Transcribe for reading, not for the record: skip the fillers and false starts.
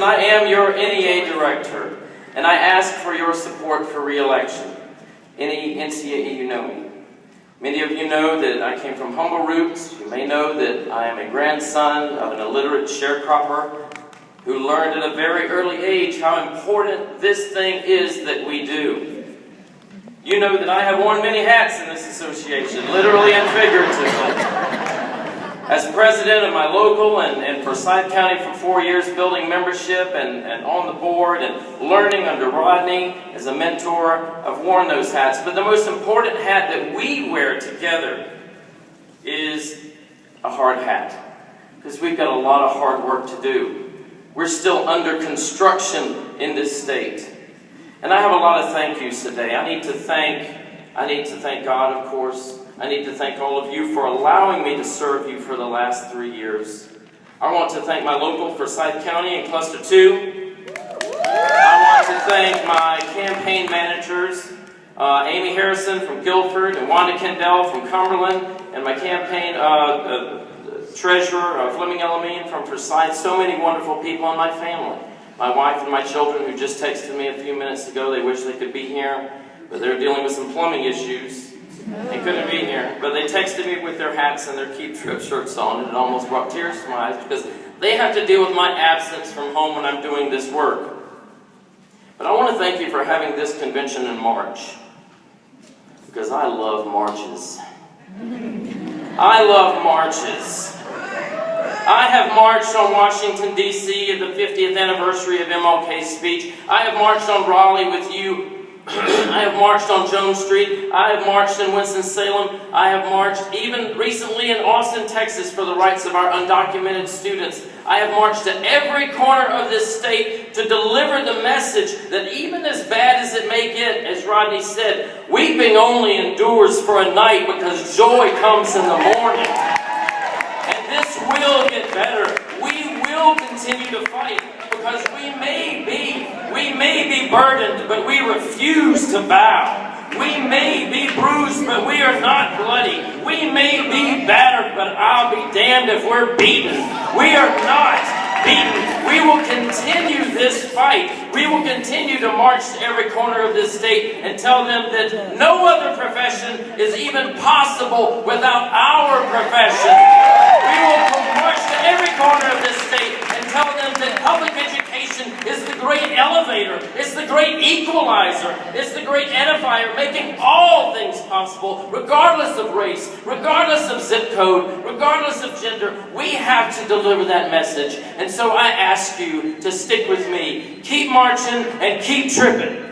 I am your NEA director, and I ask for your support for re-election. NCAE, you know me. Many of you know that I came from humble roots. You may know that I am a grandson of an illiterate sharecropper who learned at a very early age how important this thing is that we do. You know that I have worn many hats in this association, literally and figuratively. As president of my local and Forsyth County for 4 years, building membership and on the board and learning under Rodney as a mentor, I've worn those hats. But the most important hat that we wear together is a hard hat, because we've got a lot of hard work to do. We're still under construction in this state. And I have a lot of thank yous today. I need to thank God, of course. I need to thank all of you for allowing me to serve you for the last 3 years. I want to thank my local Forsyth County and Cluster 2. I want to thank my campaign managers, Amy Harrison from Guilford and Wanda Kendall from Cumberland, and my campaign treasurer, Fleming Elamine from Forsyth. So many wonderful people in my family. My wife and my children who just texted me a few minutes ago. They wish they could be here, but they're dealing with some plumbing issues. They couldn't be here, but they texted me with their hats and their Keep Tripp shirts on, and it almost brought tears to my eyes because they have to deal with my absence from home when I'm doing this work. But I want to thank you for having this convention in March, because I love marches. I love marches. I have marched on Washington, D.C. at the 50th anniversary of MLK's speech. I have marched on Raleigh with you. I have marched on Jones Street. I have marched in Winston-Salem. I have marched even recently in Austin, Texas for the rights of our undocumented students. I have marched to every corner of this state to deliver the message that even as bad as it may get, as Rodney said, weeping only endures for a night because joy comes in the morning. And this will get better. We will continue to fight because we may be burdened, but we refuse to bow. We may be bruised, but we are not bloody. We may be battered, but I'll be damned if we're beaten. We are not beaten. We will continue this fight. We will continue to march to every corner of this state and tell them that no other profession is even possible without our profession. We will march to every corner of this state and tell them that public education is the great elevator, it's the great equalizer, it's the great edifier, making all things possible, regardless of race, regardless of zip code, regardless of gender. We have to deliver that message. And so I ask you to stick with me. Keep marching and keep tripping.